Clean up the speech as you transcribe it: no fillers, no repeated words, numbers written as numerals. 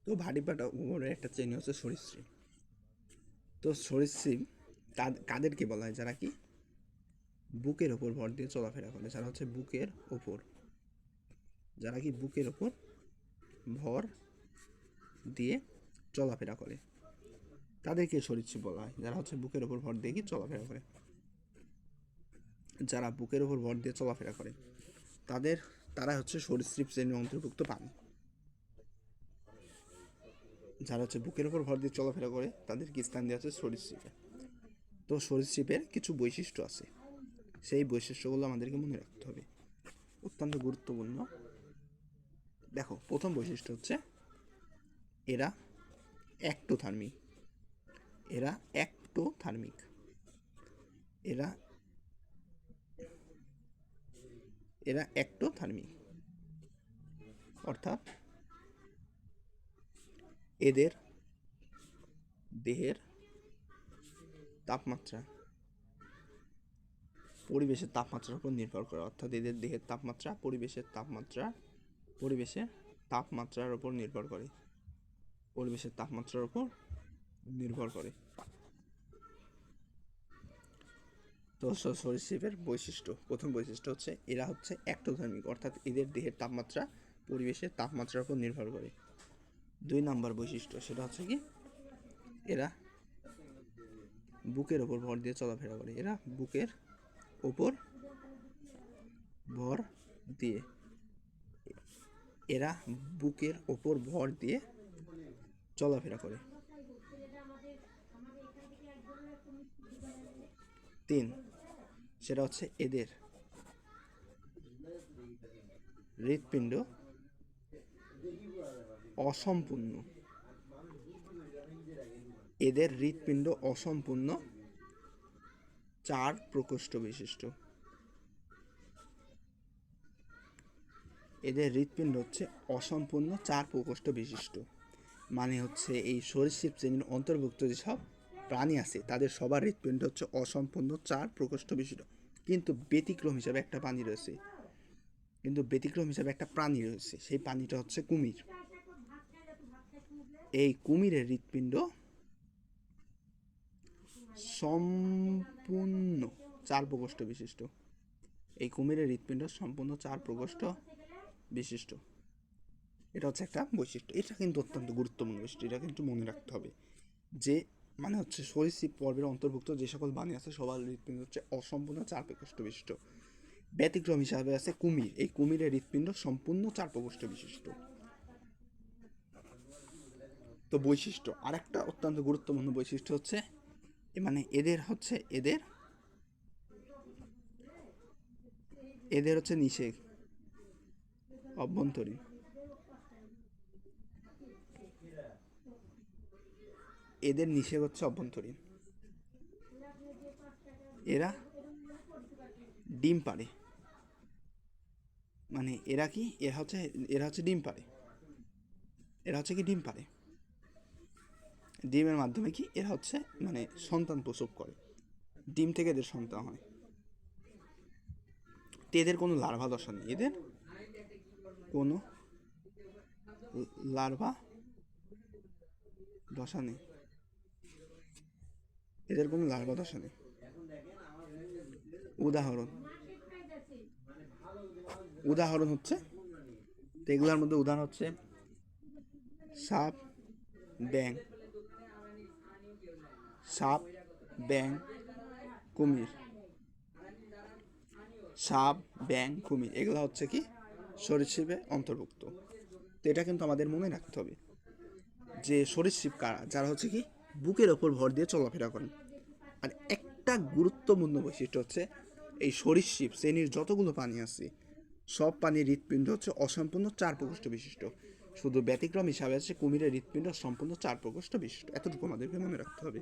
তো ভারী পাটাগরের একটা শ্রেণী হচ্ছে সরীসৃপ। তো সরীসৃপ কাদেরকে বলা হয়? যারা কি বুকের ওপর ভর দিয়ে চলাফেরা করে, যারা হচ্ছে বুকের ওপর, যারা কি বুকের ওপর ভর দিয়ে চলাফেরা করে তাদেরকে সরীসৃপ বলা হয়। যারা হচ্ছে বুকের ওপর ভর দিয়ে কি চলাফেরা করে, যারা বুকের ওপর ভর দিয়ে চলাফেরা করে তারা হচ্ছে সরীসৃপ শ্রেণীর অন্তর্ভুক্ত প্রাণী। যারা হচ্ছে বুকের ওপর ভর দিয়ে চলাফেরা করে তাদেরকে স্থান দেওয়া হচ্ছে সরীসৃপে। তো সরীসৃপের কিছু বৈশিষ্ট্য আছে, সেই বৈশিষ্ট্যগুলো আমাদেরকে মনে রাখতে হবে, অত্যন্ত গুরুত্বপূর্ণ। দেখো, প্রথম বৈশিষ্ট্য হচ্ছে এরা অ্যাক্টোথার্মিক। এরা অ্যাক্টোথার্মিক এরা এরা অ্যাক্টোথার্মিক অর্থাৎ এদের দেহের তাপমাত্রা পরিবেশের তাপমাত্রার উপর নির্ভর করে। অর্থাৎ এদের দেহের তাপমাত্রা পরিবেশের তাপমাত্রার উপর নির্ভর করে। পরিবেশের তাপমাত্রার উপর নির্ভর করে। তো সরীসৃপের বৈশিষ্ট্য, প্রথম বৈশিষ্ট্য হচ্ছে এরা হচ্ছে অ্যাক্টোথার্মিক, অর্থাৎ এদের দেহের তাপমাত্রা পরিবেশের তাপমাত্রার উপর নির্ভর করে। 2 নম্বর বৈশিষ্ট্য, সেটা হচ্ছে কি এরা বুকের ওপর ভর দিয়ে চলাফেরা করে। এরা বুকের ওপর ভর দিয়ে এরা বুকের ওপর ভর দিয়ে চলাফেরা করে। 3, সেটা হচ্ছে এদের হৃৎপিণ্ড অসম্পূর্ণ। এদের হৃৎপিণ্ড অসম্পূর্ণ 4 প্রকোষ্ঠ বিশিষ্ট। এদের হৃৎপিণ্ড হচ্ছে অসম্পূর্ণ 4 প্রকোষ্ঠ বিশিষ্ট। মানে হচ্ছে এই সরীসৃপ শ্রেণীর অন্তর্ভুক্ত যেসব প্রাণী আছে তাদের সবার হৃৎপিণ্ড হচ্ছে অসম্পূর্ণ 4 প্রকোষ্ঠ বিশিষ্ট। কিন্তু ব্যতিক্রম হিসাবে একটা প্রাণী রয়েছে, সেই প্রাণীটা হচ্ছে কুমির। এই কুমিরের হৃৎপিণ্ড সম্পূর্ণ 4 প্রকোষ্ঠ বিশিষ্ট। এই কুমিরের হৃৎপিণ্ড সম্পূর্ণ 4 প্রকোষ্ঠ বিশিষ্ট। এটা হচ্ছে একটা বৈশিষ্ট্য। এটা কিন্তু অত্যন্ত গুরুত্বপূর্ণ বৈশিষ্ট্য, এটা কিন্তু মনে রাখতে হবে যে মানে হচ্ছে সরীসৃপ পর্বের অন্তর্ভুক্ত যে সকল প্রাণী আছে সবার হৃৎপিণ্ড হচ্ছে অসম্পূর্ণ 4 প্রকোষ্ঠ বিশিষ্ট। ব্যতিক্রম হিসাবে আছে কুমির। এই কুমিরের হৃৎপিণ্ড সম্পূর্ণ 4 প্রকোষ্ঠ বিশিষ্ট। তো বৈশিষ্ট্য, আর একটা অত্যন্ত গুরুত্বপূর্ণ বৈশিষ্ট্য হচ্ছে মানে এদের হচ্ছে নিষেক অভ্যন্তরীণ। এদের নিষেক হচ্ছে অভ্যন্তরীণ। এরা ডিম পাড়ে। মানে এরা হচ্ছে ডিম পাড়ে। ডিমের মাধ্যমে কি এরা হচ্ছে মানে সন্তান প্রসব করে, ডিম থেকে এদের সন্তান হয়। তো এদের কোনো লার্ভা দশা নেই। এদের কোনো লার্ভা দশা নেই। উদাহরণ হচ্ছে, তো এগুলোর মধ্যে উদাহরণ হচ্ছে সাপ, ব্যাং, কুমির, এগুলো হচ্ছে কি সরীসৃপের অন্তর্ভুক্ত। তো এটা কিন্তু আমাদের মনে রাখতে হবে যে সরীসৃপ কারা, যারা হচ্ছে কি বুকের ওপর ভর দিয়ে চলাফেরা করেন। আর একটা গুরুত্বপূর্ণ বৈশিষ্ট্য হচ্ছে এই সরীসৃপ শ্রেণীর যতগুলো প্রাণী আছে সব প্রাণীর হৃৎপিণ্ড হচ্ছে অসম্পূর্ণ 4 প্রকোষ্ঠ বিশিষ্ট। শুধু ব্যতিক্রম হিসাবে আছে কুমিরের হৃৎপিণ্ড সম্পূর্ণ 4 প্রকোষ্ঠ বিশিষ্ট। এতটুকু আমাদেরকে মনে রাখতে হবে।